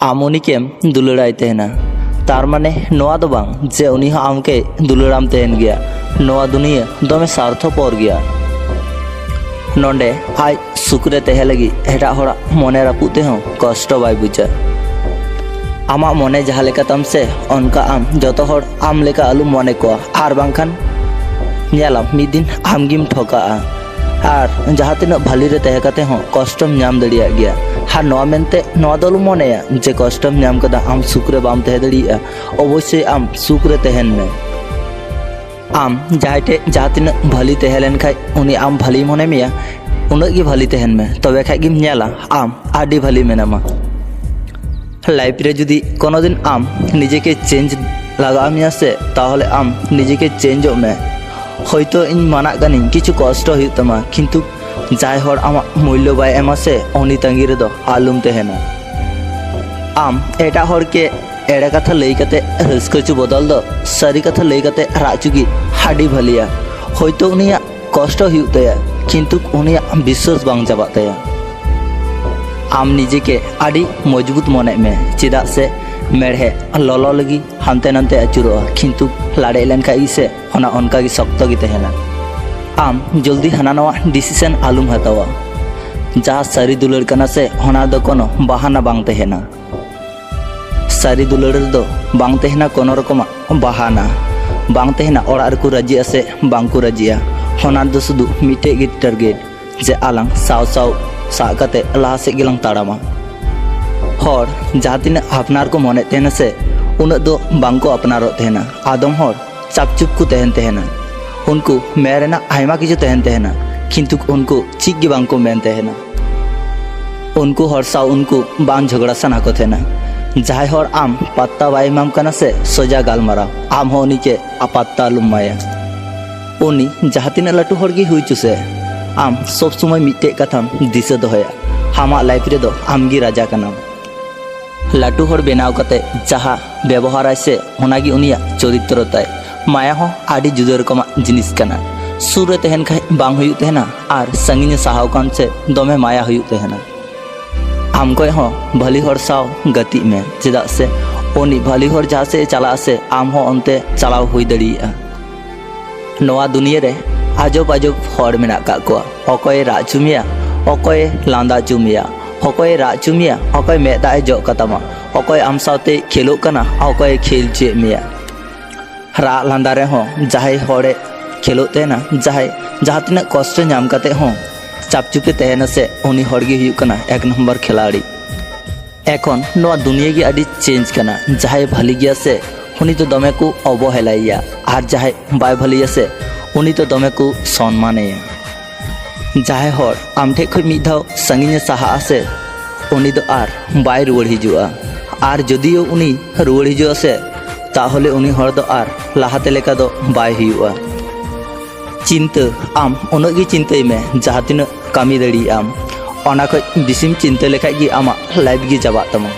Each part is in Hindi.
आम उनीकेम दुलाराय तहना तार माने नोआ दो बांग जे उनी हो आमके दुलाराम तहन गया नोआ दुनिया दमे स्वार्थपर गया नोंडे आज सुखरे तहे लगी एटा होड़ा मने रापुते हो कष्ट बाय बुझा आमा मने जहाँ लेका तम से उनका आम जतो होड़ आम लेका आलू मने को आर बांखान ᱧᱮᱞᱟᱢ ᱢᱤᱫ ᱫᱤᱱ ᱟᱢᱜᱮᱢ ᱴᱷᱚᱠᱟᱜᱼᱟ ᱟᱨ ᱡᱟᱦᱟᱸ ᱛᱤᱱᱟᱹᱜ ᱵᱷᱟᱞᱤ ᱨᱮ ᱛᱟᱦᱮᱸ ᱠᱟᱛᱮ ᱦᱚᱸ ᱠᱚᱥᱴᱚᱢ ᱧᱟᱢ ᱫᱟᱲᱮᱭᱟᱜ ᱜᱮᱭᱟ ᱟᱨ ᱱᱚᱣᱟ ᱢᱮᱱᱛᱮ ᱱᱚᱣᱟ ᱫᱚ ᱟᱞᱚᱢ ᱢᱚᱱᱮᱭᱟ ᱡᱮ ᱠᱚᱥᱴᱚᱢ ᱧᱟᱢ ᱠᱟᱫᱟ ᱟᱢ ᱥᱩᱠ ᱨᱮ ᱵᱟᱢ ᱛᱟᱦᱮᱸ ᱫᱟᱲᱮᱭᱟᱜᱼᱟ ᱚᱵᱚᱥᱥᱳᱭ ᱟᱢ ᱥᱩᱠ ᱨᱮ ᱛᱟᱦᱮᱱ ᱢᱮ ᱟᱢ ᱡᱟᱦᱟᱸᱭ ᱴᱷᱮᱡ ᱡᱟᱦᱟᱸ ᱛᱤᱱᱟᱹᱜ ᱵᱷᱟᱞᱤ ᱛᱟᱦᱮᱸ ᱞᱮᱱ ᱠᱷᱟᱡ ᱩᱱᱤ ᱟᱢ ᱵᱷᱟᱞᱤ ᱢᱚᱱᱮ ᱢᱮᱭᱟ उन्नत गी भाली तहन में तबे खाई गिम ᱧᱮᱞᱟ आम आडी भाली मेनामा लाइफ रे जुदी कोनो दिन आम निजे के चेंज लगा मिया से ताहले आम निजे के चेंजो में হয়তো इन माना गानी किछु कष्ट हुई तमा किंतु जाय हर आमा मूल्य बाय एमा से उनी तंगी रे दो आलुम तहना आम एटा हर के एड़ा कथा लई कते रस्कचु बदल दो सारी कथा लई कते राचुगी हाडी भालिया হয়তো उनिया कष्ट हुई तया किंतु उनिया विश्वास बांग जाबात तया आम निजे के आडी मजबूत मने में चिदा से मेढ़े ललो लगी हानते नानते आचुरो किंतु लाड़े लेन का इसे होना उनका की शक्त की तहना आम जल्दी हाना नवा डिसीजन आलुम हतावा जहाँ सारी दुलड़ कना से होना दो कोनो बहाना बांग तहना सारी दुलड़ दो बांग तहना कोनो रकम बहाना बांग तहना ओड़ा रको राजिया से बांग को राजिया होना दो सुदु मिटे गे टारगेट जे आलांग साव साव सा कते लाहा से गिलांग ताड़ामा हर जहाँ तीन अपनार को मने तहना से उन दो बांग को अपनारो तहना आदम हर चापचुप को तहन तहना उनको मेरेना आयमा किछु तहन तहना किंतु उनको चिक गे बांग को मेन तहना उनको हर साव उनको बांग झगड़ा सना को तहना जहाँ हर आम पत्ता बाय माम कना से सोजा गालमारा आम हो उनी के अपत्ता लुमाया उनी जहाँ तीन लाटू हर गे हुई चुसे आम सब समय मिट्टे कथाम दिशा दोहया हमा लाइफ रे दो आमगी राजा कनाम लाटू हर बेनाव कते जहाँ व्यवहार से होनागी उनिया चरित्र ताय माया हो आडी जुदा रकमा जिनिस कना सुर रे तहन खाय बांग हुयु तहना आर संगिने साहाव कान से दमे माया हुयु तहना आम को हो भली हर साव गति में चेदा से उनी भली हर जहाँ से चला से आम हो अंते चलाव हुई दड़िया नवा दुनिया रे आजब आजब हर मेना का को अकय राग चुमिया अकय लांदा चुमिया अकय राग चुमिया अकय मेदाय जो कतामा अकय आम साथे खेलो कना अकय खेल चे मिया राग लांदा रे हो जहाय हरे खेलो तेना जहाय जहाँ तीन कष्ट नाम कते हो चापचुपे तहना से उनी हरगे हुई कना एक नंबर खिलाड़ी एखन नवा दुनिया की आडी चेंज कना जहाय भाली गया से उनी तो दमे को अवहेलाइया और जहाय बाय भालिया से उनी तो दमे को सम्मानया जहाय हर आम ठे खय मिद धाव संगिने साहा से उनी तो आर बाय रुवाड़ हिजुआ और जदियो उनी रुवाड़ हिजुआ से ताहले उनी हर दो आर लाहाते लेका दो बाय हुआ चिंता आम उनगी चिंताई में जहाँ तीन कामी दड़ी आम ओना खय बिसिम चिंता लेखा गी आमा लाइफ गी जाबा तमा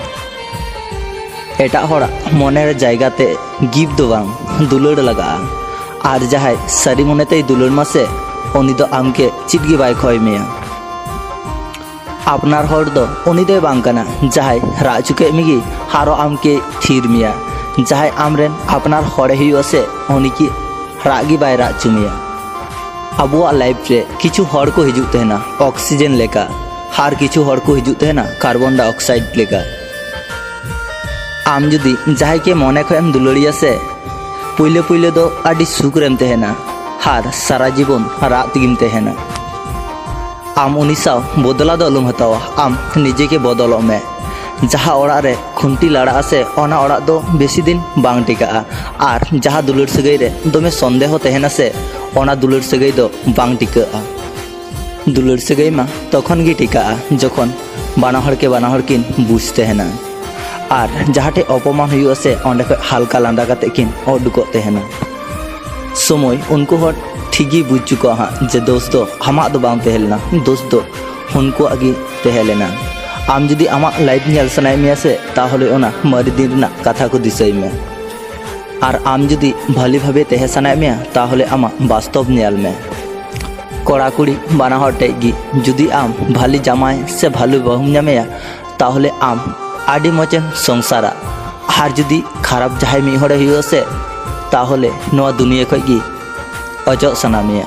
एटा हरा मने जायगाते गिफ्ट दो बांग दुलड़ लगा और जहाय सारी मनेते दुलड़ मासे उनी दो आमके चिट गी बाय खय मेया अपनार हर दो उनी दो बांग कना जहाय राग चुके मिगी हारो आमके थीर मिया जहाय आमरेन अपनार हरे हुई से उनी की रागी बाय राग चुमिया आबुआ लाइफ रे किछु हर को हिजुक तहना ऑक्सीजन लेका हार किछु हर को हिजुक तहना कार्बन डाइऑक्साइड लेका आम जुदी जहाय के मने खयम दुलड़िया से पुइले पुइले दो आडी सुख रेम तहना हार सारा जीवन राग तिगिम तहना आम उनी साव बदला दो अलुम हतावा आम निजे के बदलो में जहाँ ओड़ा रे खुंटी लाड़ा से ओना ओड़ा दो बेसी दिन बांग टिका और जहाँ दुलड़ सगई रे दमे संदेह तहना से ओना दुलड़ सगई दो बांग टिका दुलड़ सगई मा तखन गी टिका जखन बानाहर के बानाहर किन बुझ तहना और जहाँटे अपमान हुई से ओंडे खय हल्का लांदा कते किन उडुको तहना समय उनको हर ठीगी बुझ चुका हाँ जे दोस्त दो हमा दो बांग तहलना दोस्त दो उनको आगे तहलेना आम जुदी आमा लाइफ नेल सनाय मिया से ताहले ओना मरि दिन ना कथा को दिसई में और आम जुदी भाली भावे तहे सनाय मिया ताहले आमा वास्तव नेल में कड़ा कुड़ी बाना हर टेगी जुदी आम भाली जामाय से भालू बहुम नामेया ताहले आम आदि मजेम संसारा और जुदी खराब जहां मी हड़े हुआ से ताहले नोआ दुनिया खय गी अजो सनामिया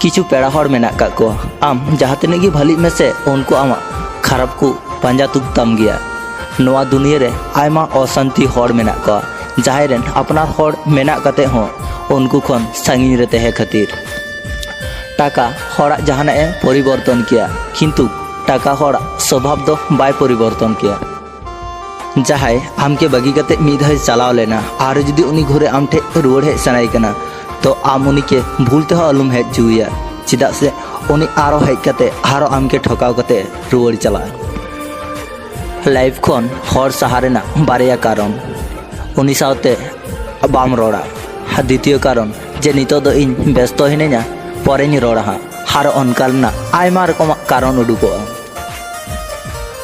किछु पेड़ा हड़ मेना का को आम जहाँ तिने गी भली में से उनको आमा खराब को पंजा तुकतम गया नोआ दुनिया रे आयमा अशांति हड़ मेना को जहां रेन अपना हड़ मेना कते हो उनको खन सांगी रे तहे खातिर टाका हड़ा जहाना ए परिवर्तन किया किंतु टाका हड़ा स्वभाव दो बाय परिवर्तन किया जहां आमके बगी कते मिद है चलाव लेना और जुदी उनी घरे आम ठे रुआड़ हे सनाई कना तो आम उनी के भूलते हो अलुम हे जुया चिदा से उनी आरो हे कते आरो आम के ठकाव कते रुआड़ चला लाइफ खन हर सहारे ना बारिया कारण उनी सावते बाम रोड़ा द्वितीय कारण जे नितो दो इन व्यस्त हिनेना परेनी रोड़ा हार अनकालना आयमा रकम कारण उडुको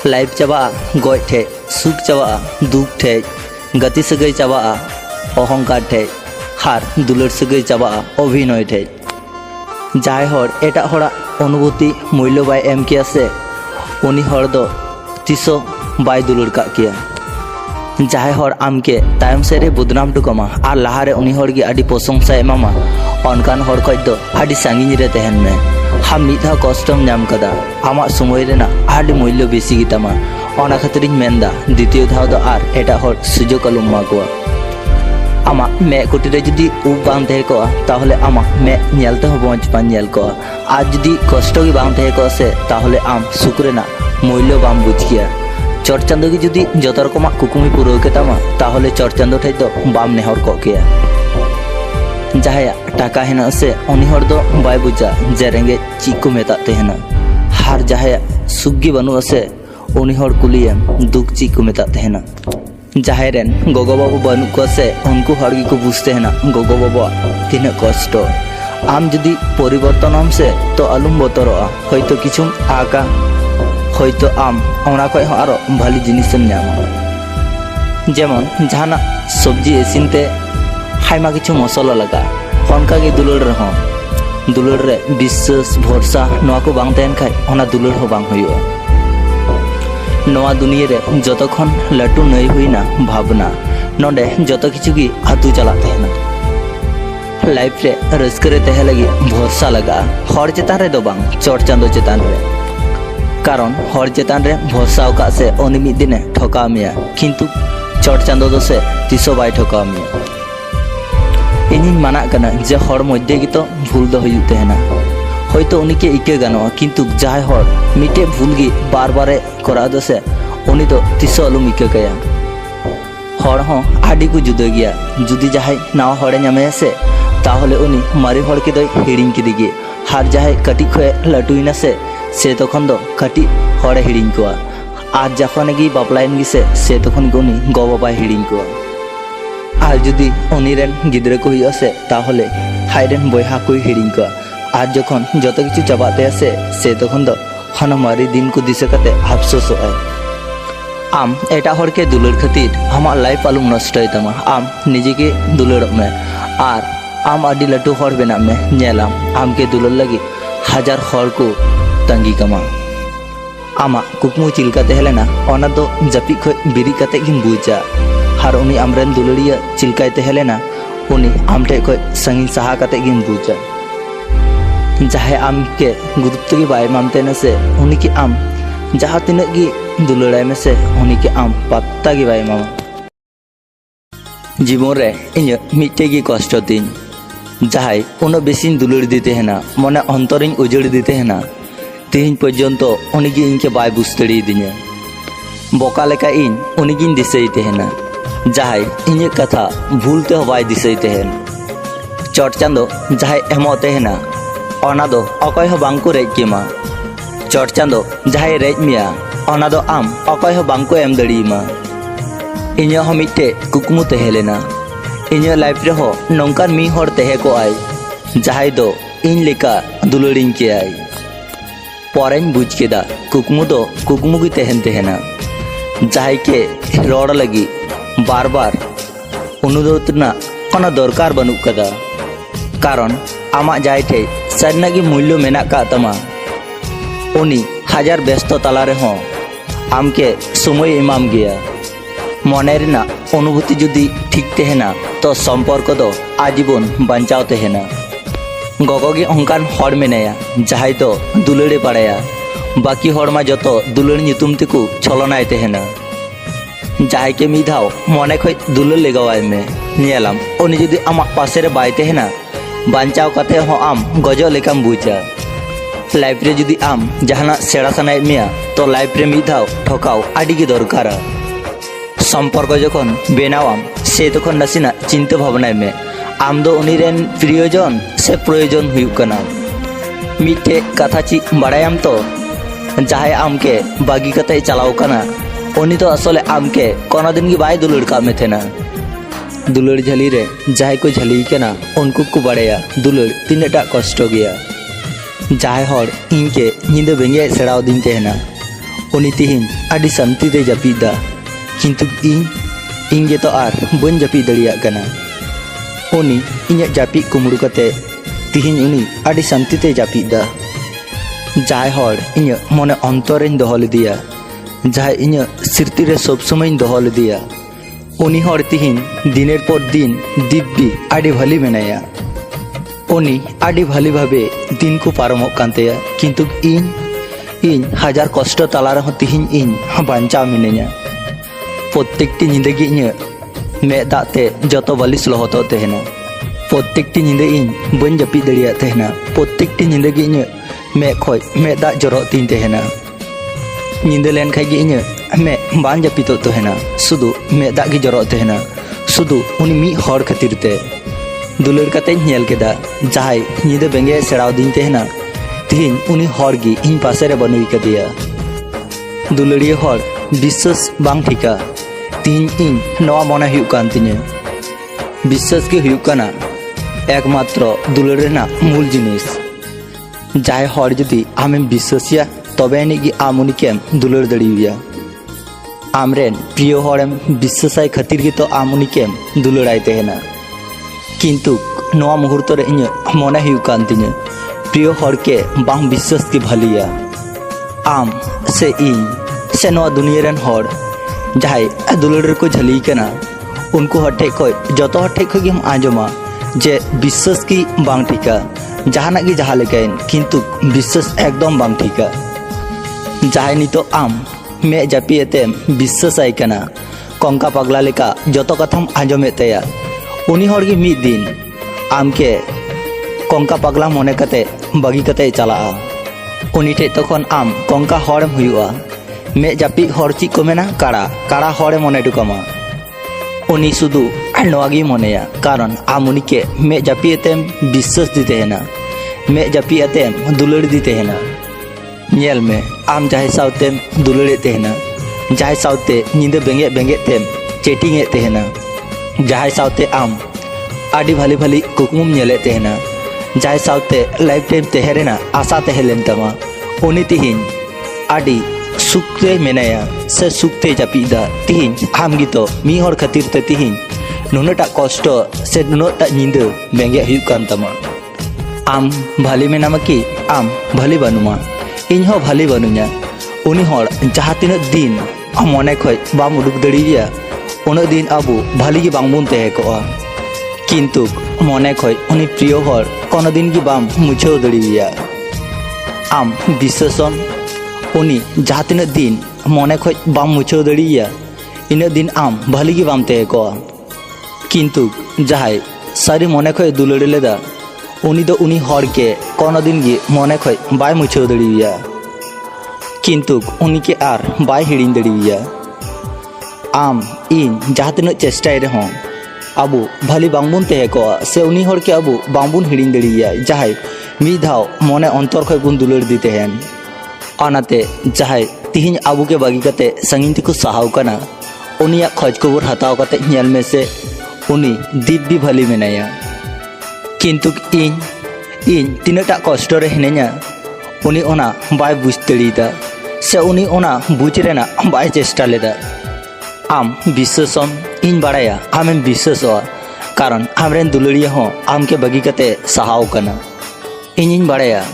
लाइफ चाबा गज ठे सुख चाबा दुख ठे गति सगै चाबा अहंकार ठे हार दुलर सगै चाबा अभिनय ठे जहां हर एटा हड़ा अनुभूति मूल्य बाय एम किया से उनी हर दो तिसो बाय दुलर का किया जहां हर आमके तायम सेरे बदनाम टुकमा और लहारे उनी हर गी आदि प्रशंसा एमामा अनकान हर खय दो आदि सांगिन रे तहन में हम मिधा कष्टम नाम कदा आमा समय रेना आदि मूल्य बेसी गितामा ओना खातिर मेनदा द्वितीय धाव दो आर एटा हर सुजोग अलुम मागवा आमा मे कुटी रे जुदी उब बांग तहे को ताहले आमा मे नेलते हो बंच पान नेल को आज जुदी कष्ट गी बांग तहे को से ताहले आम सुख रेना मूल्य बाम बुझ किया चट चांदो की जुदी जत रकम कुकुमी पुरो केतामा ताहले चट चांदो ठे दो बाम नेहर को किया जहाया टाका हेना से उनी हर दो बाय बुझा जे रेंगे चीज को मेता तेहना हार जहाया सुग्गी बनु से उनी हर कुलिया दुख चीज को मेता तेहना जहां रेन गोगो बाबू बनु को से उनको हर गी को बुझते हैं ना गोगो बाबा तीन कष्ट आम जुदी परिवर्तन हम से तो अलुम बतरोआ हयतो किछुम आका हयतो आम ओना खय आरो भाली जिनिसम नामा जेमन जहाना सब्जी एसिनते हाइमा किछु मसला लगा अनका गे दुलड़ रहो दुलड़ रे विश्वास भरोसा नोआ को बांग तहन खाय ओना दुलड़ हो बांग हुयो नोआ दुनिया रे जतखन लटू नई हुईना भावना नोडे जत किछु गी आतु चला तहना लाइफ रे रस्क रे तहे लगी भरोसा लगा हर चेतान रे दो बांग चट चांदो चेतान रे कारण हर चेतान रे भरोसा का से ओनी मिद दिने ठका मिया किंतु चट चांदो दो से तिसो बाय ठका मिया इनिन माना कना जे हर मध्य गी तो भूल दो हुयु तहना हयतो उनी के इके गानोआ किंतु जहां हर मिटे भूल गी बार बारे करा दो से उनी तो तिसो अलुम इके गया हर हो आडी को जुदा गया जुदी जहां नाव हड़े नामे से ताहले उनी मारी हड़ के दो हिड़िंग के दिगे हार जहां कटी खय लटुइना से तखन दो कटी हड़े हिड़िंग कोआ आज जखन गी बापलाइन गी से तखन उनी गो बाबा हिड़िंग कोआ आज जुदी उनी रेन गिद्रे को हुई से ताहले हाय रेन बयहा को हिड़िंग कोआ आज जखन जत किछु चाबाते से तखन दो हना मारी दिन को दिसे कते अफसोस होय आम एटा हर के दुलड़ खातिर आमा लाइफ आलुम नष्ट होय तमा आम निजे के दुलड़ में आर आम आदि लटू हर बेना में नेलाम आम के दुलड़ लगी हजार हर को तंगी कमा आमा कुकमु चिलका तहलेना ओना दो जपी खय बिरी कते गिम बुझा हार उनी आमरेन दुलड़िया चिलकाय तहलेना उनी आम ठे खय संगिन सहा कते गिम बुझा जहां आम के गुरुत्व की बाय मानते न से उनी की आम जहां तिनक गी दुलड़ाय में से उनी के आम पत्ता की बाय मामा जीवन रे इन मिटे की कष्ट दिन जहां उन बेसिन दुलड़ दीते हैं ना मने अंतरिन उजड़ दीते हैं ना तीन पर्यंत उनी की इनके बाय बुस्तड़ी दिने बोका लेका इन उनी की दिसैते हैं ना जहां इन कथा भूलते हो बाय दिसैते हैं चट चांदो जहां एमोते हैं ना ओना दो अकय हो बांको रेज केमा चट चांदो जहां रेज मिया ओना दो आम अकय हो बांको एम दड़ीमा इन्या हो मिटे कुकमु तहेलेना इन्या लाइफ रे हो नोंकान मी हर तहे को आय जहां दो इन लेका दुलड़िंग के आय परेन बुझ केदा कुकमु दो कुकमु की तहन तहेना जहां के रोड लगी बार बार अनुरोधना कोनो दरकार बनू कदा कारण आमा जाय ठे सरना की मूल्य मेना का तमा उनी हजार व्यस्त तला रे हो आमके समय एमाम गया मने रेना अनुभूति जुदी ठीक तहेना तो सम्पर्क दो आजीवन बांचाव तहेना गगोगे अंकान हर मेनाया जहाय दो दुलारे पाड़ाया बाकी हरमा जतो दुलार नितुम तेको छलनाय तहेना जहाय के मिधाव मने खय दुलार लेगावाय मे नेलाम उनी जुदी आमाक पासे रे बाय तहेना बांचाव काते हो आम गजो लेकाम बुझा लाइफ रे जुदी आम जहाना सेड़ा सानाय मेया तो लाइफ रे मिधाव ठकाव आडिगे दरकार सम्पर्क जखन बेनावाम से तखन नासिना चिंता भावनाय मे आम दो उनी रेन प्रियजन से प्रयोजन हुयुग कना मिटे कथा ची बाड़ायाम तो जहाय आमके बागी कते चलाव कना उनी तो असले आमके कोनो दिन की बाय दुलड़ का में थेना दुलड़ झली रे जहाय को झली कना उनको को बाड़ाया दुलड़ तिनेटा कष्ट गया जहाय हर इनके निंद बेंगे सेड़ाव दिन तेहना उनी तिहिन आदि शांति ते जापिदा किंतु इंगे तो आर बन जापि दड़िया कना उनी इन्या जापि कुमड़ू कते तिहिन उनी आदि शांति ते जापिदा जहाय हर इन्या मने अंतरें दोहो लेदिया जहाय इन्या स्मृति रे सब समय दोहो लेदिया उनी हर तिहिन दिनेर पर दिन दिव्य आदि भाली मेनाया उनी आदि भाली भावे दिन को पारमोग कांतेया किंतु इन हजार कष्ट ताला रहो तिहिन इन बांचाव मिनेया प्रत्येकटी निंदगी इन मे दाते जतो बालिश लहतो तेहना प्रत्येकटी निंदे इन बन जापि दड़िया तेहना प्रत्येकटी निंदगी इन मे खय मे दा जरो तीन तेहना निंदे लेन खाय गी इन मे बान जापितो तेहना सुदु मे दा गी जरो तेहना सुदु उनी मी हर खातिर ते दुलड़ कते नेल केदा जहाय निंदे बेंगे सेड़ाव दिन तेहना तिहिन उनी हर गी इन पासे रे बनुई कदिया दुलड़िया हर विश्वास बांग ठिका तीन इन नवा मने हुयुग कान तिने विश्वास के हुयुग काना एकमात्र दुलड़ रेना मूल जिनिस जहाय हर जुदी आमेम विश्वासिया तबे निगी आम उनिकेम दुलड़ दड़िया आमरेन प्रिय हरेम विश्वासाय खातिर गे तो आम उनिकेम दुलड़ाय तेहना किंतु नवा मुहूर्त रे इन मने हुयुग कान तिने प्रिय हर के बांग विश्वास की भालिया आम से इन से नवा दुनिया रेन हर जहाय दुलड़ को झली कना उनको हटे खय जतो हटे खय हम आंजमा जे विश्वास की बांग ठिका जहाना की जहा लेकाइन किंतु विश्वास एकदम बांग ठिका जहाय नितो आम मे जापि एतेम विश्वास आय कना कंका पगला लेका जतो कथाम आंजमे तया उनी हर की मिद दिन आम के कंका पगला मने कते बागी कते चला उनी ठे तखन आम कंका हरम हुयुआ मे जापि हर ची को मेना काड़ा काड़ा हरे मने टुकामा उनी सुदु नवागी मनेया कारण आम उनी के मे जापि एतेम विश्वास दी तेहना मे जापि एतेम दुलड़ दी तेहना नेल में आम जहाय सावतेम दुलड़े तेहना जहाय सावते निंदे बेंगे बेंगे तेम चेटिंग ए तेहना जहाय सावते आम आदि भाली भाली कुकुम नेले तेहना जहाय सावते लाइफ टाइम तेहरेना आशा तेहलेन तमा उनी तिहिन आदि सुखते मेनाया से सुखते जापिदा तिहिन आम गितो मी हर खातिर ते तिहिन नुनटा कष्ट से नुनटा निंद बेंगे हुयुग कान तमा आम भाली मेनामा कि आम भाली बानुमा इन हो भाली बानुया उनी हर जहा तिना दिन मने खय बाम उडुक दड़िया उन दिन आबो भाली गी बांग बुन तेहे कोआ किंतु मने खय उनी प्रिय हर कोनो दिन की बाम मुछाव दड़िया आम विश्वासम उनी जहा तिना दिन मने खय बाम मुछाव दड़िया इन दिन आम भाली गी बाम तेहे कोआ किंतु जहाय सारी मने खय दुलड़ लेदा उनी दो उनी हर के कोनो दिन गी मने खय बाय मुछाव दड़िया किंतु उनी के आर बाय हिड़िन दड़िया आम इन जहा तिना चेष्टाय रहो आबो भाली बांगबुन तेहे कोआ से उनी हर के आबो बांगबुन हिड़िन दड़िया जहाय मी धाव मने अंतर खय बुन दुलड़ दी तेहेन अनाते जहाय तिहिन आबो के बागी कते संगिन तिको साहाव कना उनिया खोज खबर हताव कते नेल में से उनी दिव्य भाली मेनाया किंतु इन तिनाटा कष्ट रे हिनेया उनी ओना बाय बुझ दड़िदा से उनी ओना बुझ रेना बाय चेष्टा लेदा आम विश्वासम इन बाड़ाया आमें विश्वासोआ कारण आमरेन दुलड़िया हो आम के बागी कते साहाव कना इन बाड़ाया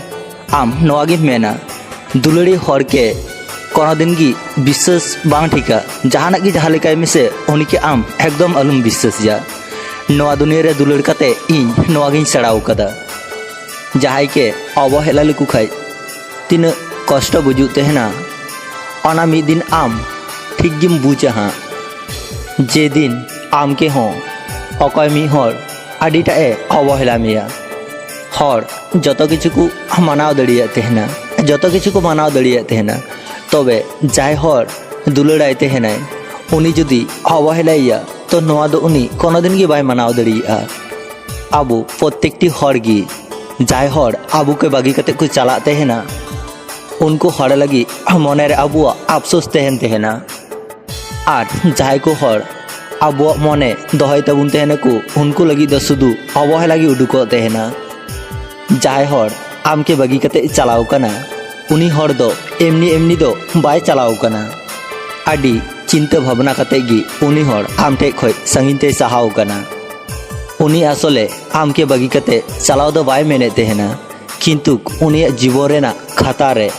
आम नवागी मेना दुलड़ी हर के कोनो दिन की विश्वास बांग ठिका जहाना की जहाँ लेकाय मिसे उनी के आम एकदम अलुम विश्वास जा नोआ दुनिया रे दुलड़ कते इन नोआ गिन सेड़ाव कदा जहाई के अवहेला लेकु खाय तीन कष्ट बुझु तेहना ओना मिद दिन आम ठीक गिम बुझा हाँ जे दिन आम के हों अकय मी हर आडिटा ए अवहेला मिया हर जतो किछु को मानाव दड़िया तेहना जतो किछु को मानाव दड़िया तेहना तबे जाय हर दुलड़ाय तेहनाय उनी जुदी अवहेलाया तो नोआ दो उनी कोनो दिन की बाय मानाव दड़िया आबू प्रत्येकटी हर गी जाय हर आबू के बागी कते को चला तेहना उनको हर लगी मने रे आबू अफसोस तेहन तेहना आर जाय को हर आबू मने दहय तबुन तेहना को उनको लगी द सुदु अवहेला गी उडुको तेहना जाय हर आम के बागी कते चलाव कना उनी हर दो एमनी एमनी दो बाय चलाव कना आडी चिंता भावना कते गी उनी हर आम ठे खय संगिन ते सहाव कना उनी आसले आम के बागी कते चलाव दो बाय मेने तेहना किंतु उनी जीवन रेना खाता रे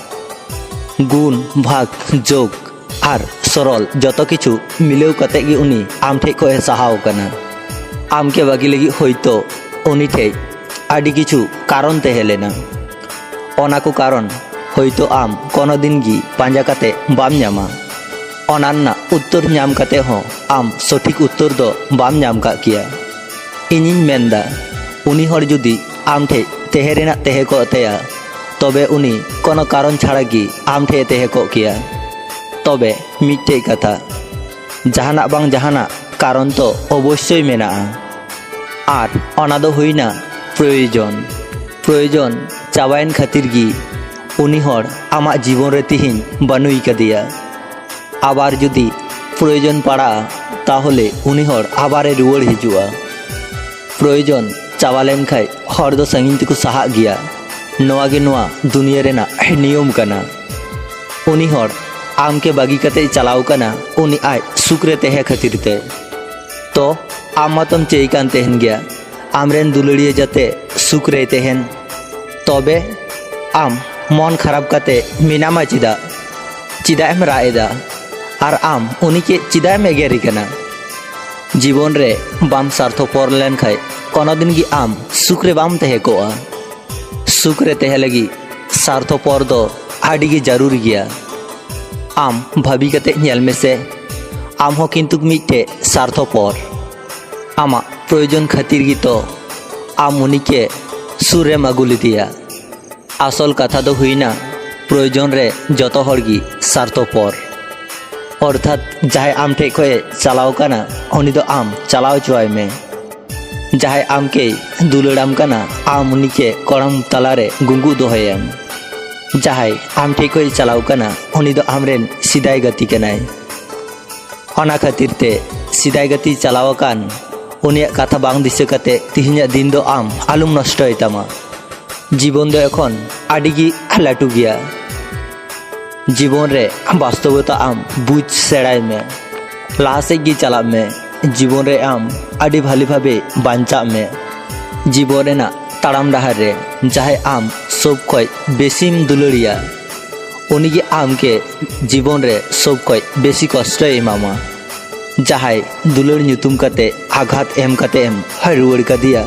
गुण भाग जोग आर सरल जतो किछु मिलेव कते गी उनी आम ठे खय सहाव कना आम के बागी लगी होयतो उनी ठे आडी किछु कारण तेहेलेना ओना को कारण होयतो आम कोनो दिन गी पांजा कते बाम न्यामा ओनान्ना उत्तर न्याम कते हो आम सठिक उत्तर दो बाम न्याम का किया इनिन मेंदा उनी हर जुदी आम ठे तेहेरेना तेहे को तेया तबे उनी कोनो कारण छाड़ा गी आम ठे तेहे को किया तबे मिट्टे कथा जहाना बांग जहाना कारण तो अवश्य मेना आर ओना दो हुईना प्रयोजन प्रयोजन चाबायन खातिर गी उनी हर आमा जीवन रे तिहिन बानुई कदिया आबार जुदी प्रयोजन पड़ा ताहले उनी हर आबारे रुवाड़ हिजुआ प्रयोजन चावालेन खाय हर दो संगिन तिकु सहा गिया नोआ गे नोआ दुनिया रेना नियम कना उनी हर आम के बागी कते चलाव कना उनी आय सुकरे तेहे खातिर ते तो आम मतम चेई कान तेहन गया आमरेन दुलड़िया जाते सुकरे तेहन तबे आम मन खराब कते मिनामा चिदा चिदा एम राएदा आर आम उनी के चिदा एम एगेरी कना जीवन रे बाम स्वार्थपर लेन खाय कोनो दिन की आम सुकरे बाम तेहे कोआ सुकरे तेहे लगी स्वार्थपर दो आडी गे जरूर गया आम भाभी कते नेल मेसे आम हो किंतु मिटे स्वार्थपर आमा प्रयोजन खातिर गी तो आम उनी के सुरे मागुली दिया आसल कथा दो हुईना प्रयोजन रे जतो हर गी स्वार्थपर अर्थात जहाय आम ठे खय चलाव कना उनी दो आम चलाव चुआय में जहाय आम के दुलड़ाम कना आम उनी के करम तलारे गुंगु दोहयम जहाय आम ठे खय चलाव कना उनी दो आमरेन सिदाय गति कनाय ओना खातिर ते सिदाय गति चलाव कान उनी कथा बांग दिसे कते तिहिना दिन दो आम आलुम नष्टय तामा जीवन दो एखन आडिगी लाटू गया जीवन रे वास्तवता आम बुझ सेड़ाय में लासे गी चला में जीवन रे आम आडि भाली भाबे बांचा में जीवन रेना ताड़ाम डाहार रे जहाय आम सब खय बेसिम दुलड़िया उनी गे आम के जीवन रे सब खय बेसी कष्ट एमामा जहाय दुलड़ ᱧᱩᱛᱩᱢ कते आघात एम कते एम रुवाड़ कदिया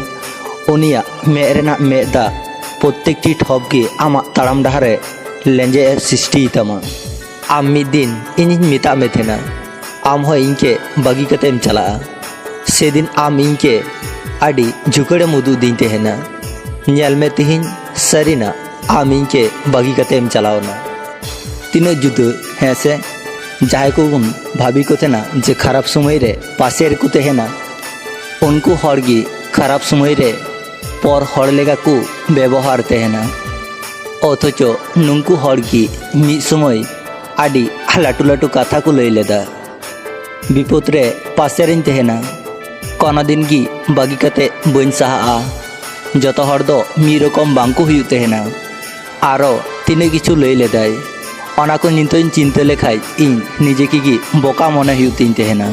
उनिया मे रेना मेदा प्रत्येकटी ठप गे आमा ताड़ाम डाहारे लेंजे सृष्टि तमा आम मिद दिन इन मिता में थेना आम हो इनके बागी कतेम चला से दिन आम इनके आडी झुकड़े मुदु दिन तेहना नेल में तिहिन सरीना आम इनके बागी कतेम चलावना तीन जुदो है से जहाय को भाभी को थे ना जे खराब समय रे पासे को तेहना उनको हड़गी खराब समय रे पर हड़ लेगा को व्यवहार तेहना अथच नुंकु हड़गी मिद समय आडी लाटू लाटू कथा को लई लेदा विपद रे पासे रेन तेहना कोनो दिन की बागी कते बइन सहा जतो हड़ दो मी रकम बांको हुयु तेहना आरो तिने किछु लई लेदाय ओना को नितों चिंता लेखाय इन निजे की बोका मने हुयु तीन तेहना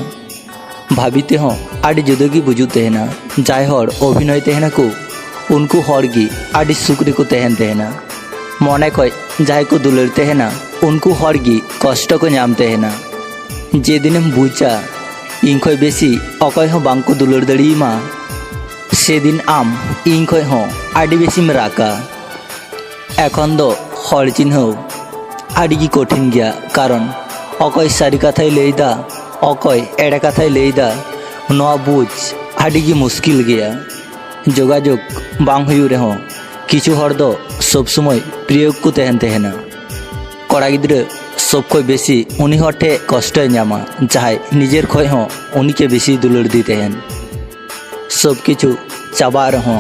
भाबीते हो आडी जुदगी बुझु तेहना जाय हड़ अभिनय तेहना को उनको हड़गी आडी सुकरी को तेहन तेहना मने खय जाय को दुलड़ तेहना उनको हर गी कष्ट को नाम तहना जेदिनम बुझा इन खय बेसी अकय हो बांग को दुलड़ दड़ीमा सेदिन आम इन खय हो आडी बेसिम राका एखन दो हर चिन्हौ आडी गी कठिन गया कारण अकय सारी कथाय लैदा अकय एड़ा कथाय लैदा नोआ बुझ आडी गी मुश्किल गया जोगाजोग बांग हुयु रेहो किछु हर दो सब समय प्रिय को तहन तहना कड़ा गिद्रा सब खय बेसी उनी हर ठे कष्ट नामा जहाय निजेर खय हो उनी के बेसी दुलड़ दी तहन सब किछु चाबा रहो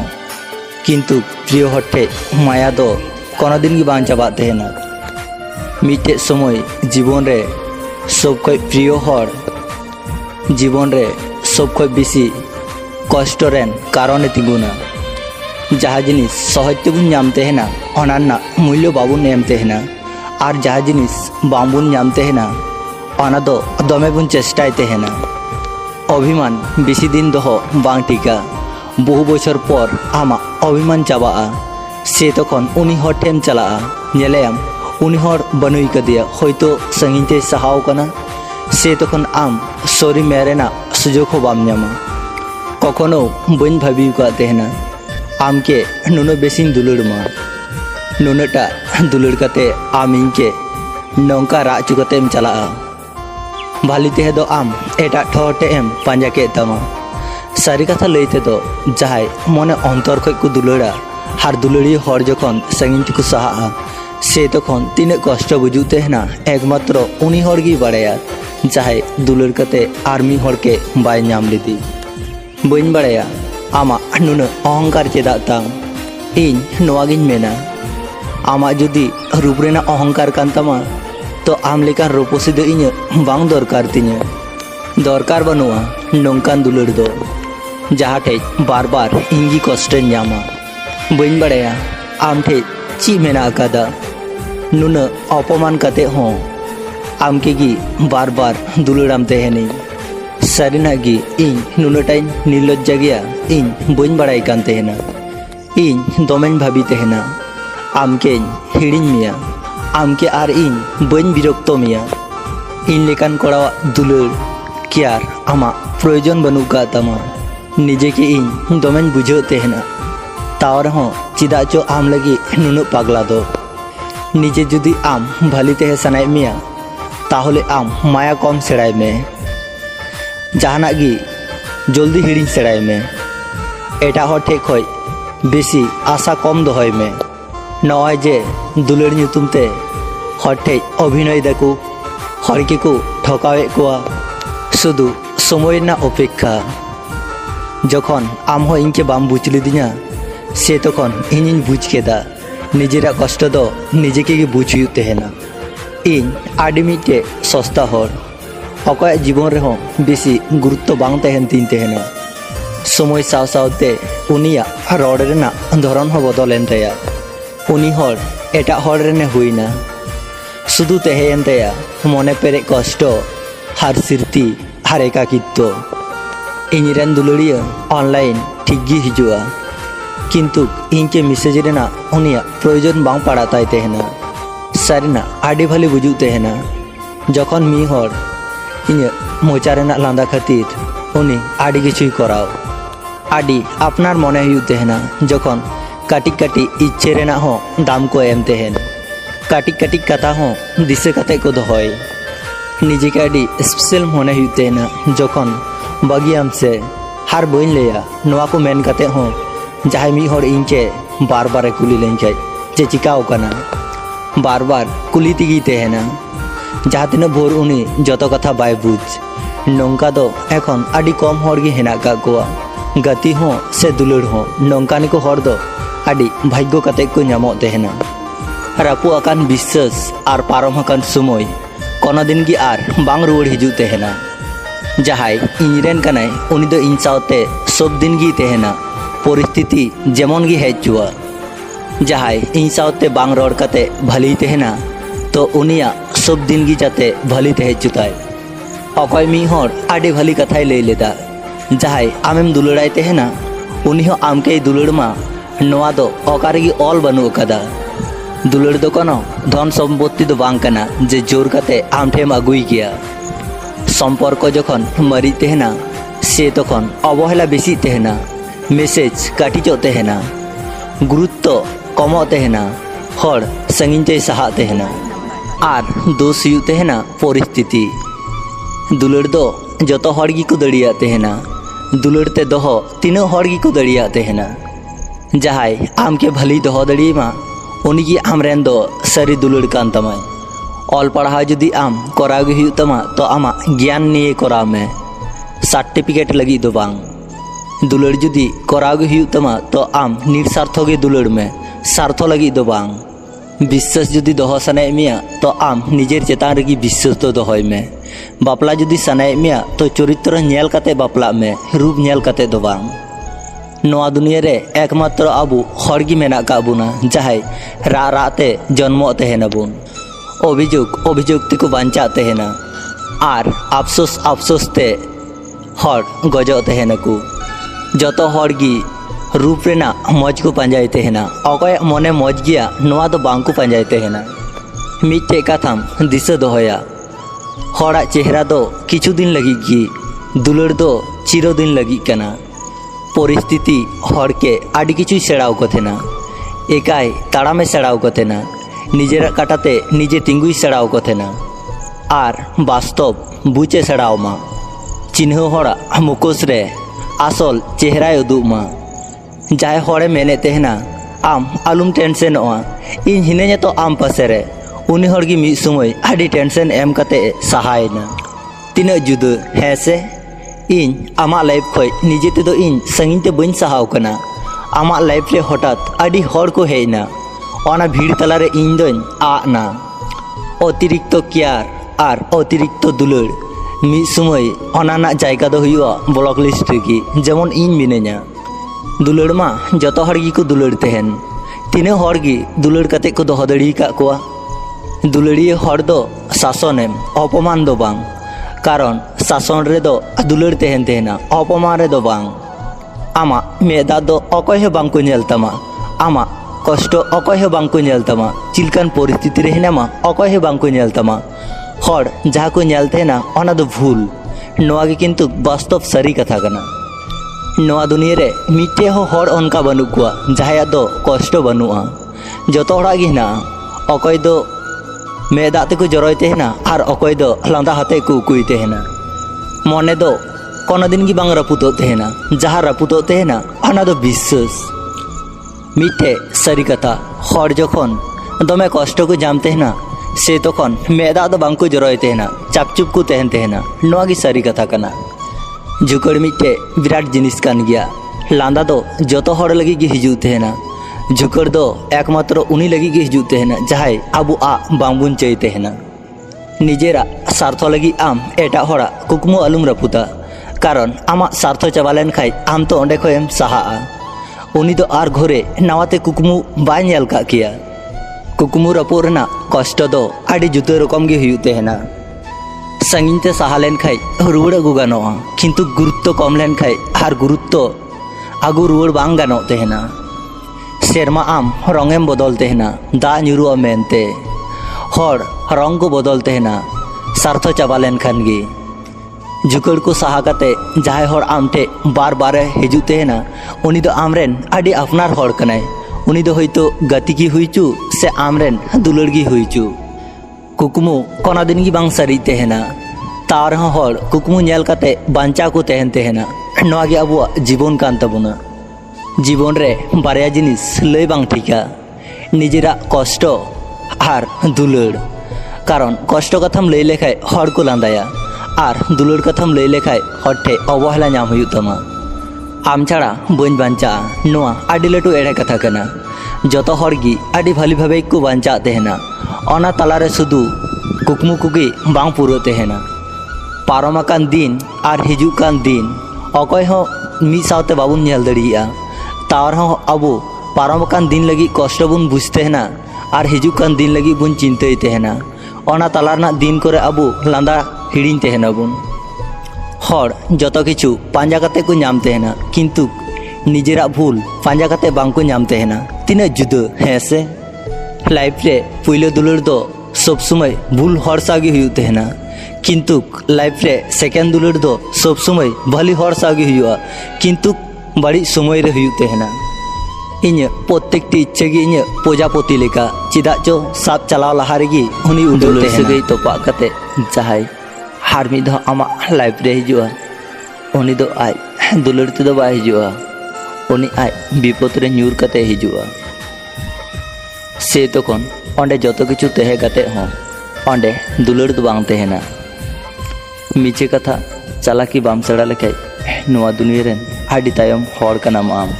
किंतु प्रिय हर ठे माया दो कोनो दिन गी बांग चाबा तहना मिटे समय जीवन रे सब खय प्रिय हर जीवन रे सब खय बेसी कष्ट रेन कारण तिंगुना जहाँ जिनिस सहज तेबुन नाम तहना ओना मूल्य बाबुन एम तहना और जहाँ जिनिस बाबुन नाम तहना ओना दो दमे बुन चेष्टाय तहना अभिमान बेसी दिन दो बांग टिका बहु बछर पर आमा अभिमान चाबा से तखन उनी हर ठेम चला नेलेम उनी हर बनुई कदिया हयतो संगीन ते सहाव कना से तखन आम सॉरी मेरेना सुजोग हो बाम नामा कखनो बन भाबी का तहना आम के नुनो बेसिन दुलड़मा नुनटा दुलड़ कते आम इनके नौका रा चुकतेम चला भाली ते दो आम एटा ठोटे एम पांजा के तमा सारी कथा लईते दो जहाय मने अंतर खय को दुलड़ा हार दुलड़ी हर जखन संगीन को सहा से तखन तीने कष्ट बुझु तहना एकमात्र उनी हर गी बाड़ाया जहाय दुलड़ कते आर्मी हर के बाय नाम लिदी बन बाड़ाया आमा नुन अहंकार चेदा ताम इन नोवागिन मेना आमा जुदी रूप रेना अहंकार कान तमा तो आम लेकान रूपसी दो इᱧ बांग दरकार तिᱧ दरकार बनुआ नोंकान दुलड़ दो जहाँ ठे बार बार इंगी कष्ट नामा बन बाड़ाया आम ठे ची मेना अकादा नुन अपमान कते हो आम के गी बार बार दुलड़ाम तहनी सारिना गी इन नुनटाई निर्लज्जा गया इन बन बड़ाई कान तहना इन दमेन भाबी तहना आम के हिड़िन मिया आम के आर इन बन विरक्त मिया इन लेकान कड़ा दुलड़ क्यार आमा प्रयोजन बनू का तमा निजे के इन दमेन बुझो तहना तावर हो चिदा चो आम लगी नुन पागला दो निजे जुदी आम भाली तहे सनाय मिया ताहले आम माया कम सेड़ाय में जहाना गी जल्दी हिड़िन सेड़ाय में एटा हर ठे खय बेसी आशा कम दहय में नय जे दुलड़ ᱧᱩᱛᱩᱢ ते हर ठे अभिनय दाको हर के को ठकावे कोआ शुधु समय ना अपेक्षा जखन आम हो इनके बाम बुझ लिदिया से तखन इनिन बुझ केदा निजेरा कष्ट दो निजे के बुझ हुयु तहना इन आडी मिटे सस्ता हर अकय जीवन रेहो बेसी गुरुत्व बांग तहन तीन तहना समय साव सावते उनिया रड़ रेना धरन हो बदलेन तया उनी हर एटा हर रेने हुईना शुधु तहेन तया मने पेरे कष्ट हार सिरती हार एकाकित्व इनरेन दुलड़िया ऑनलाइन ठीक गी हिजुआ किंतु इनके मेसेज रेना उनिया प्रयोजन बांग पड़ाताय तहना सारिना आडी भाली बुझु तहना जखन मी हर इन मोचा रेना लांदा खातिर उनी आडी किछुई कराव आडी आपनार मने हुयु तहना जखन काटिक काटी इच्छे रेना हो दाम को एम तहन काटिक काटिक कथा हो दिसे कते को दहय निजे के आडी स्पेशल मने हुयु तहना जखन बागियाम से हार बइन लेया नोआ को मेन कते हो जहाय मी हर इनके बार बार कुली लेंखाय जे चिकाव कना बार बार कुली तिगी तहना जहाँ तीन भोर उनी जत कथा बाय बुझ नौका दो एखन आडी कम हर गे हेना का कोआ गति हो से दुलड़ हो नौकानी को हर दो आडी भाग्य कते को नामो तहना रापु आकान विश्वास आर पारम आकान समय कोनो दिन गी आर बांग रुवाड़ हिजु तहना जहाय इनरेन कनाय उनी दो इन सावते सब दिन गी तहना परिस्थिति जेमन गी हेजुआ जहाय इन सावते बांग रड़ कते भली तहना तो उनिया सब दिन गी जाते भली तहे चुताय अकय मी हर आडी भली कथाय लई लेदा जहाय आमेम दुलड़ाय तहना उनी हो आमके दुलड़मा नोआ दो अकार गी ऑल बनू कदा दुलड़ दो कोनो धन सम्पत्ति दो बांग कना जे जोर काते आम ठेम आगुई गया। सम्पर्क जखन मरी तहना से तखन अवहेला बेसी तहना, मेसेज काटिजो तहना, गुरुत्व कमो तहना, हर संगिन ते सहा तहना आर दोष हुयु तहना परिस्थिति। दुलड़ दो जतो हर गी को दड़िया तहना, दुलड़ ते दोहो तीनों हर गी को दड़िया तहना। जहाय आम के भली दोहो दड़ियेमा उनी की आमरेन दो सारी दुलड़ कान तमाय। ऑल पढ़ा जुदी आम कराव गे हुयु तमा तो आमा ज्ञान निये कराव में, सर्टिफिकेट लगी दो बांग। दुलड़ जुदी कराव गे हुयु तमा तो आम निरसार्थो गे दुलड़ में, सार्थो लगी दो बांग। विश्वास जुदी दोहो सनाय मिया तो आम निजेर चेतान रेगी विश्वास तो दोहोय में। बापला जुदी सनाय मिया तो चरित्र नेल काते बापला में, रूप नेल काते दो बांग। नोआ दुनिया रे एकमात्र आबू हड़गी मेना का बुना जहाय रा राते जन्म तहना बुन, अभियोग अभियोग ते को बांचा तहना आर अफसोस अफसोस ते हड़ गजो तहना को। जतो हड़गी रूप रेना मौज को पांजाय तहना, अकय मने मौज गया नोआ दो बांग को पांजाय तहना। मिटे कथाम दिशा दोहया, हड़ा चेहरा दो किछु दिन लगी गी, दुलड़ दो चिरो दिन लगी कना। परिस्थिति हड़ के आड़ी किछु सेड़ाव को थेना, एकाई ताड़ामे सेड़ाव को थेना, निजेरा काटाते निजे तिंगुई सेड़ाव को थेना आर वास्तव बुचे सेड़ाव मा। चिन्ह हड़ा मुकोस रे आसल चेहराय उदुग मा। जाय हड़े मेने तहना आम आलुम टेंशनोआ, इन हिनेኛ तो आम पासे रे उनी हड़गी मिद समय आड़ी टेंशन एम कते सहायना। तीना जुदा है से इन आमा लाइफ खय निजे ते दो इन संगिन ते बइन सहाव कना। आमा लाइफ रे हठात आड़ी हड़ को हेना, ओना भीड़ तलारे इन दोन आना। अतिरिक्त केयार आर अतिरिक्त दुलड़ मिद समय ओना ना जायगा दो हुयुआ ब्लॉक लिस्ट रेगी, जेमन इन मिनेኛ। दुलड़ मा जतो हड़ गी को दुलड़ तहन, तीनों हड़ गी दुलड़ कते को दोहो दड़ी का कोआ। दुलड़िए हड़ दो शासनेम अपमान दो बांग, कारण शासन रे दो दुलड़ तहन तहना अपमान रे दो बांग। आमा मेदा दो अकय हो बांग को नेल तमा, आमा कष्ट अकय हो बांग को नेल तमा, चिलकान परिस्थिति रे हेनामा अकय हो बांग को नेल तमा। हड़ जहाँ को नेल तहना ओना दो भूल, नोआ गे किंतु वास्तव सारी कथा कना। नोआ दुनिया रे मिट्टे हो हड़ अनका बनू कुआ जहाया दो कष्ट बनुआ, जतो हड़ा गे ना अकय दो मेदा ते को जरय तहना आर अकय दो लांदा हाते को उकुई तहना। मने दो कोनो दिन गी बांग रपुतो तहना, जहाँ रपुतो तहना ओना दो विश्वास। मिट्टे सारी कथा हड़ जखन दमे कष्ट को जाम तहना से तखन मेदा दो बांग को जरय तहना, चापचुप को तहन तहना। नोआ गी सारी कथा कना। झुकड़ मिट्टे विराट जिनिस कान गया, लांदा दो जतो हड़ लगी गे हिजू तहना, झुकड़ दो एकमात्र उनी लगी गे हिजू तहना जहाय आबू आ बांगबुन चय तहना। निजेरा स्वार्थ लगी आम एटा हड़ा कुकमु आलुम रपुता, कारण आमा स्वार्थ चाबा लेन खाय आम तो ओंडे खयम साहाआ। उनी दो आर घरे नावाते कुकमु बाय नेल का किया। कुकमु रपु रेना कष्ट दो आड़ी जुदा रकम गे हुयु तहना। संगिन ते सहा लेन खाय रुवाड़ आगु गानोआ, किंतु गुरुत्व कम लेन खाय आर गुरुत्व आगु रुवाड़ बांग गानो तहना। सेरमा आम रंगेम बदल तहना दा ᱧᱩᱨᱩᱜᱼᱟ मेनते, हड़ रंग को बदल तहना स्वार्थ चाबा लेन खान गे। झुकड़ को सहा काते जहाय हड़ आम ठे बार बार हिजू तहना उनी दो आमरेन आड़ी अपनार हड़ कनाय। उनी दो हयतो गति की हुईचू से आमरेन दुलड़ गी हुईचू। कुकमु कोना दिन गी बांग सारी तहना, तार हड़ कुकमु नेल काते बांचा को तहन तहना। नोआ गे आबुआ जीवन कान ताबुना। जीवन रे बारया जिनिस लय बांग ठीका, निजेरा कष्ट आर दुलड़। कारण कष्ट कथाम लय लेखाय हड़ को लांदाया आर दुलड़ कथाम लय लेखाय हड़ ठे अवहेला नाम हुयु तमा। आम छाड़ा बइन बांचा नोआ आडी लाटू एड़े कथा कना। जतो हड़ गी आडी भाली भावे को बांचा तहना, ओना तालारे सुधु कुकमु कुगी बांग पुरो तहना। पारमाकान दिन आर हिजुकान दिन अकय हो मिद सावते बाबुन नेल दड़िया, तार हो आबो पारमाकान दिन लगी कष्ट बुन बुझते हेना आर हिजुकान दिन लगी बुन चिंताय तहना। ओना तालारना दिन करे आबो लांदा हिड़िñ तहना बुन। हड़ जतो किछु पांजा काते को नाम तहना, किंतु निजेरा भूल पांजा काते बांग को नाम तहना। तीना जुदा है से लाइफ रे पुइलो दुलर दो सब समय भूल हर सागे हुई तेहना किंतु लाइफ रे सेकेंड दुलर दो सब समय भली हर सागे हुआ किंतु बड़ी समय रे हुई तेहना इन प्रत्येक इच्छा गे इन प्रजापति लेका चिदा चो साब चलाव लहा रेगी उनी उडल तेहना तोपा कते जहाय हार मिद आमा लाइफ रे हिजुआ उनी दो आय दुलर ते दो बाय हिजुआ उनी आय विपद रे न्यूर कते हिजुआ से तखन ओंडे जतो किछु तहे कते हो ओंडे दुलर दो बांग तेहना मिचे कथा चालाकी बाम सड़ा लेखाय नोआ दुनिया रेन आडी तायम हर कनाम आम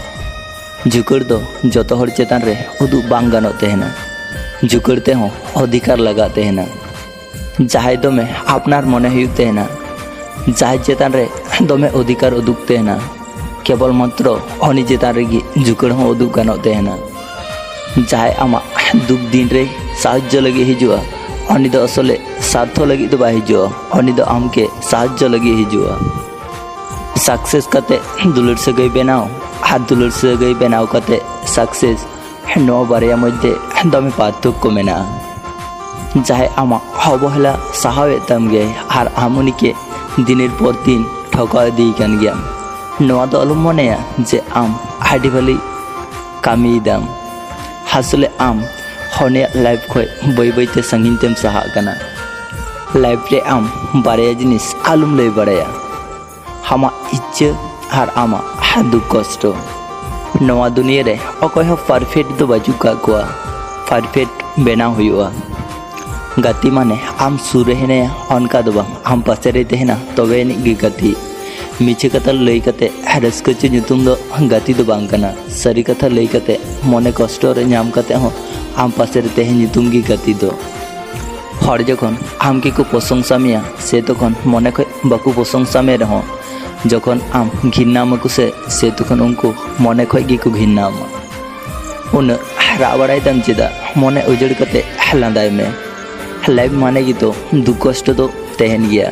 जुकड़ दो जतो हर चेतान रे उदु बांग गानो तेहना जुकड़ते हो अधिकार लगा तेहना जहाय दमे आपनार मने हुई तेहना जहाय चेतान रे दमे अधिकार उदुक तेहना केवल मात्र उनी चेतान रेगी जुकड़ हो उदुक गानो तेहना जहाय आमा दुख दिन रे साहाय्य लगे हिजुआ उनी दो असले स्वार्थ लगे तो बाय हिजुआ उनी दो आमके साहाय्य लगे हिजुआ सक्सेस कते दुलर से गई बनाओ हाथ दुलर से गई बनाओ कते सक्सेस नो बारिया मध्य दमे पार्थक्य मेना जहाय आमा अवहेला साहावे तम गे आर आमुनी के दिनेर पर दिन ठका दी कान गया नोआ दो अलम मनेया जे आम आडी भली कामी दाम हासले आम हने लाइफ खय बै बैते संगीन तेम सहा कना लाइफ रे आम बारिया जिनिस आलुम लई बाड़ाया हामा इच्छा आर आमा दुख कष्ट नोआ दुनिया रे अकय हो परफेक्ट दो बाजू का कोआ परफेक्ट बेना हुआ गति माने आम सुरे हेने अनका दो बांग आम पासे रे तेहना तबे नि गति मिचे कथा लई कते रस्कचे nyutum दो गति दो बांग कना सरी कथा लई कते मने कष्ट रे नाम कते हो आम पासे रे तेहे nyutum गी गति दो हर जखन आम के को प्रशंसा मिया से तखन मने खय बाकु प्रशंसा में रहो जखन आम घिन्ना मको से तखन उनको मने खय गी को घिन्ना मा उन रावड़ाई तम चिदा मने उजड़ कते लांदाय में लाइफ माने की तो दुख कष्ट तो तेहन गया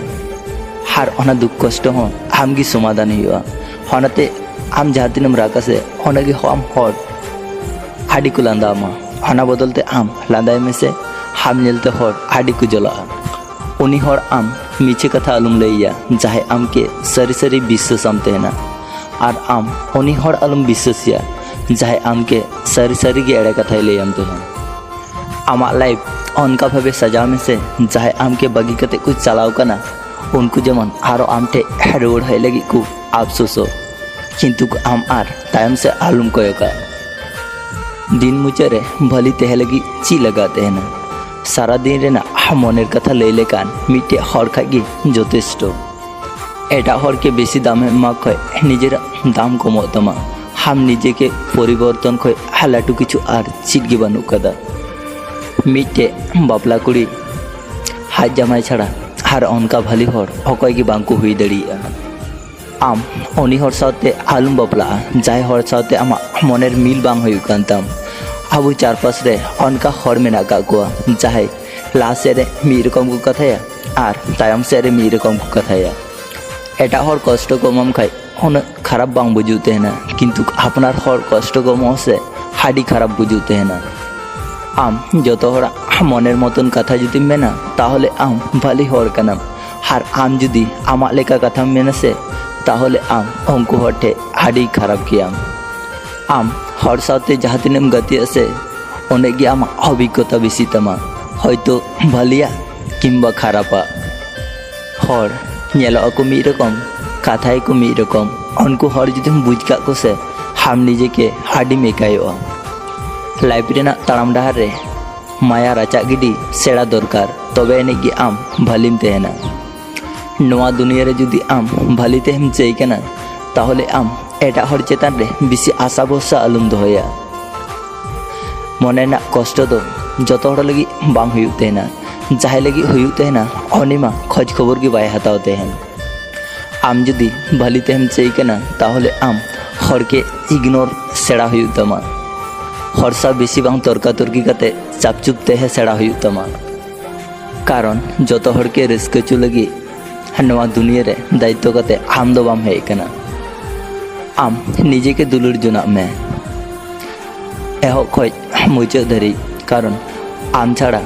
हर ओना दुख कष्ट हो आम की समाधान हुआ होनाते आम जहातिनम राका से ओना की हम हर आडी को लांदा मा होना बदलते आम लांदाय में से हम नेलते हर आडी को जला उनी हर आम मीचे कथा आलुम लैया जाहे आम के सरी सरी विश्वास आम तेहना और आम उनी हर आलुम विश्वासिया जाहे आम के सरी सरी के एड़े कथा ले आम तेहन आमा लाइफ उनका भावे सजा में से जाहे आम के बगी कते कुछ चलाव कना उनको जमन आरो आम ठे रोड है लगी को अफसोसो किंतु आम आर टाइम से आलुम कोयका दिन मुचरे भली तेह लगी ची लगाते हैं ना सारा दिन रे ना मनेर कथा लई लेकान मिटे हर खागी যথেষ্ট एटा हर के बेसी दामे मा खय निजेर दाम कमो तमा हम निजे के परिवर्तन खय हालाटू किछु आर चिटगे बानु कदा मिटे बापला कुड़ी हाथ जामाई छाड़ा हर उनका भली हर अकय की बांको हुई दड़िया आम उनी हर साथे आलुम बापला जाय हर साथे आमा मनेर मिल बांग हुई कांताम अब चार पास रे उनका हर मेना का कोआ जाहे लास्ट रे मी रकम को कथाया आर तायम से रे मी रकम को कथाया एटा हर कष्ट को मम खाय उन खराब बांग बुझुते हैं ना किंतु अपनार हर कष्ट को मो से हाडी खराब बुझुते हैं ना आम जो हरा मनेर मतन कथा जुदी मेना ताहले आम भाली हर कनाम हार आम जुदी आमा लेका कथा मेना से ताहले आम उनको हटे हाडी खराब किया आम हर साथे जहाँ तीनम गति आसे ओने गे आमा अभिज्ञता बेसी तमा हयतो भालिया किंबा खरापा हर नेलो को मी रकम कथाय को मी रकम उनको हर जुदी बुझ का को से हम निजे के हाडी मेकायो लाइफ रेना ताड़ाम डहार रे माया राचा गिडी सेड़ा दरकार तबे एनेगी आम भालिम तेहना नोआ दुनिया रे जुदी आम भाली तेहम चाइ कना ताहले आम एटा हर चेतान रे बेसी आशा भरसा आलुम दोहया मनेना कष्ट दो जतो हर लगी बांग हुयु तेहना जाहे लगी हुयु तेहना अनिमा खोज खबर की बाय हताव तेहन आम जुदी भाली तेहम चाइ कना ताहले आम हर के इग्नोर सेड़ा हुयु तमा हर सा बेसी बांग तर्का तर्की कते चापचुप तेहे सेड़ा हुयु तमा कारण जतो हर के रिस्क चु लगी नवा दुनिया रे दायित्व कते आम दो बाम हेय कना आम निजे के दुलुर जुना में एहो खोज मुचाद धरी कारण आम छाड़ा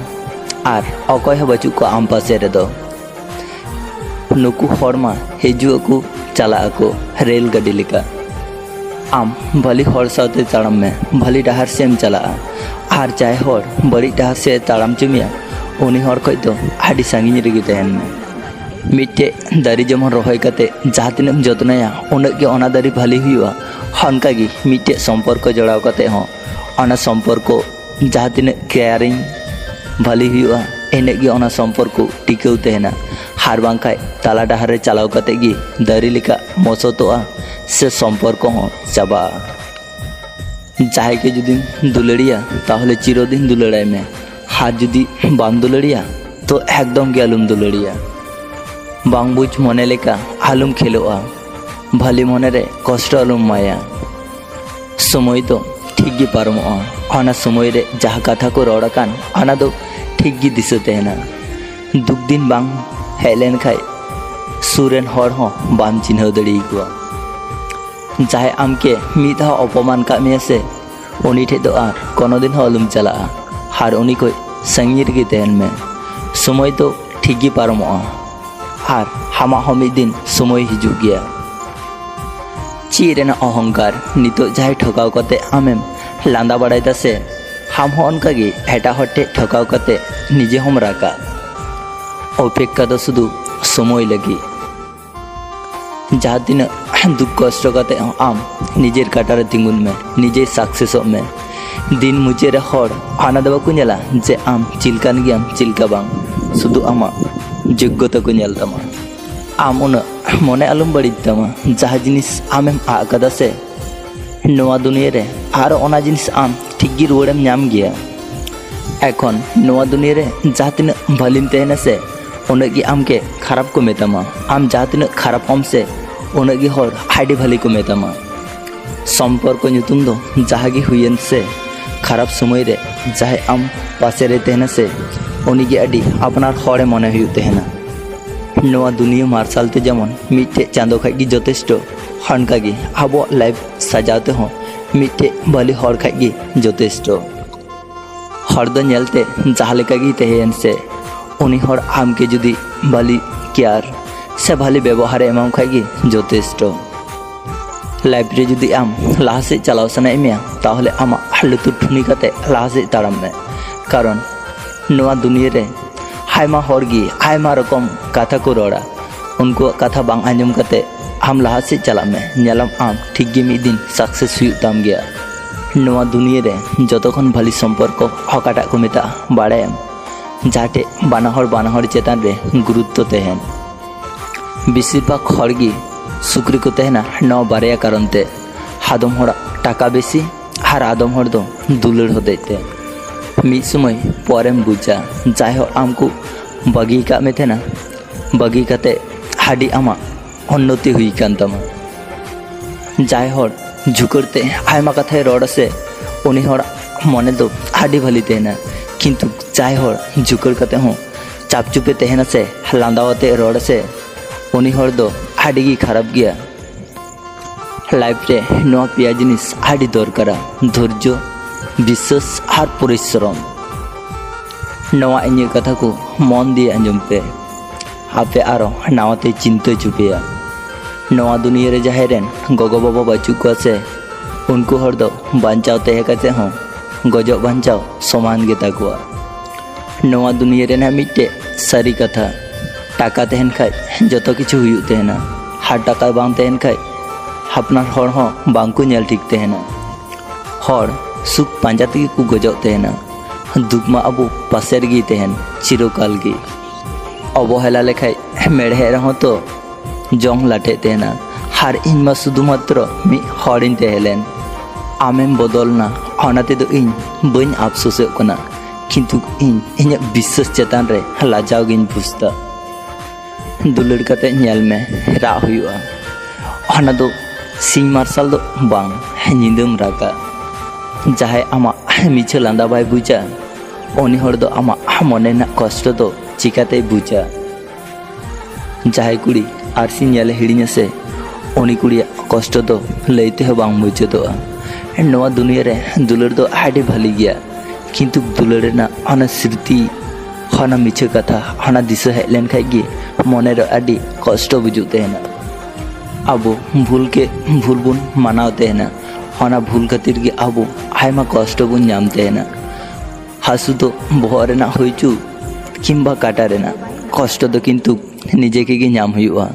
आर अकय हूँ बचू को आम पासे रे दो नुकु हरमा हिजू को चला को रेल गाड़ी लेका आम भली हर साथे ताड़म में भली डहार सेम चला आर चाहे हर बड़ी डहार से ताड़म चुमिया उनी हर खय दो आडी सांगिन रेगी तहन में मिट्टे दारी जमन रहोय कते जहाँ तिनाम जतनाया उनक के ओना दारी भली हुआ हनका गी मिट्टे संपर्क जड़ाव कते हो ओना संपर्क जहाँ तिना केयरिंग भली हुआ एने गी ओना संपर्क टिकाऊ तहना हार बांखाय ताला डहारे चलाव कते गी दारी लेका मसतोआ से संपर्क हो चाबा जहाँ के जुदी दुलड़िया ताहले चिरदिन दुलड़ाई में हाथ जुदी बाम दुलड़िया तो एकदम के आलुम दुलड़िया बांग बुझ मने लेका आलुम खेलोआ भली मने रे कष्ट आलुम माया समय तो ठीक गी पारमोआ आना समय रे जहाँ कथा को रड़ाकान आना दो ठीक गी दिसो तहना दुख दिन बांग हेलेन खाय सुरेन हर हो बाम चिन्ह दड़ी को चाहे आमके मिधा अपमान का में से उनी ठे दो आर कोनो दिन आलुम चला हार उनी को संगीर के तहन में समय तो ठीक गी पारमोआ हार हमा हम एक दिन समय हिजू गया चीरेना अहंकार नितो जाए ठकाव कते आमेम लांदा बड़ाईता से हम हो उनका गे एटा हटे ठकाव कते निजे हम राका अपेक्षा तो शुधु समय लगी जहाँ दिन दुख कष्ट कते आम निजेर काटारे तिंगुन में निजे सक्सेस में दिन मुचे रे हर आना दबा को नेला जे आम चिलकान गियाम चिलका बांग शुधु आमा योग्यता को नेल तमा आम उन मने आलुम बड़ी तमा जहाँ जिनिस आमेम आकदा से नोआ दुनिया रे आर ओना जिनिस आम ठीक गी रुवाड़ेम नाम गिया एखन नोआ दुनिया रे जहाँ तिना भलिम तहना से उनगी आम के खराब को मेतामा आम जहाँ तिना खराब हम से उनगी हर आडी भली को मेतामा संपर्क नुतुम दो जहाँ गी हुयन से खराब समय रे जहाँ आम पासे रे तहना से उनगी आडी अपनार हरे मने हुई तहना नोआ दुनिया मार्शलते जेमन मिट्टे चांदो खागी जथेष्टो हनका गी आबो लाइफ सजाते हो मिट्टे भली हर खागी जथेष्टो हर दो नेलते जहाँ लेका गी तहेन से उनी हर आम के जुदी भली केयार से भली व्यवहार एमाम खागी जथेष्टो लाइफ रे जुदी आम लाहा से चलाव सनाई मेया ताहले आमा लुतुर ठुनी कते लाहा से ताड़ाम में कारण नोआ दुनिया रे आयमा हरगी आयमा रकम कथा को रड़ा उनको कथा बांग आंजम कते हम लाहा से चला में नेलम आम ठीक गे मिद दिन सक्सेस हुई ताम गया नोआ दुनिया रे जतखन भली संपर्क हकाटा को मेता बाड़ायम जाटे बानाहर चेतान रे गुरुत्व तहन बेसिरभाग हरगी सुक्री को तहना नौ बारया कारण ते आदम हड़ा टाका बेसी और आदम हड़ दो दुलड़ होते मिद समय परेम बुझा जाए आमको बगी का में थे ना बगी काते हाडी आमा उन्नति हुई कान तमा जाए हड़ झुकरते आयमा कथाय रड़ से उनी हड़ मने दो हाडी भली तेना किंतु जाए हड़ झुकर कते हो चापचुपे तहना से लांदावते रड़ से उनी हड़ दो आडी गी खराब गया लाइफ रे नोआ पिया जिनिस आडी दरकारा धैर्य विश्वास और परिश्रम नवा इन कथा को मन दिए आंजम पे आपे आरो नावाते चिंता चुपिया नवा दुनिया रे जहाँ रेन गगो बाबा बचू को से उनको हर दो बांचाव तहे कसे हों गजो बांचाव समान गेता को नवा दुनिया रे ना मिट्टे सारी कथा टाका तहन खाय जतो किछु हुयु तहना हार टाका बांग तहन खाय अपनार हर हों बांग को नेल ठीक तहना हर सुख पांजा तगी को गजो तहना दुखमा अबो पासेर गी तहन चिरकाल गी अवहेला लेखाय मेढ़े रहो तो जंग लाटे तहना हार इनमा शुधुमात्र मी हरिन तहलेन आमेम बदलना अनाते दो इन बइन अफसोसो कना किंतु इन इन्या विश्वास चेतान रे लाजाव गिन बुझता दुलड़ कते नेल में रा हुआ अना दो सिंह मार्शल दो बांग निंदम राका जहाँ आमा मिछे लांदा बाय बुझा उनी हर दो आमा मने ना कष्ट दो चिकाते बुझा जहाँ कुड़ी आरसी नेले हिड़िया से उनी कुड़िया कष्ट दो लेते हो बांग बुझे दो नवा दुनिया रे दुलड़ दो आडी भली गया किंतु दुलार रेना हना स्मृति हना मिछे कथा हना दिशा हेज लेन खाय गे मने रे आडी कष्ट बुझुग तहेना आबो भूल के भूल बुन मानाव तहेना हना भूल खातिर गे आबो आयमा कष्ट बुन नाम तहेना हासु तो बहग रेना होइचु किंबा काटा रेना कष्ट दो किंतु निजे के गे नाम हुयुआ।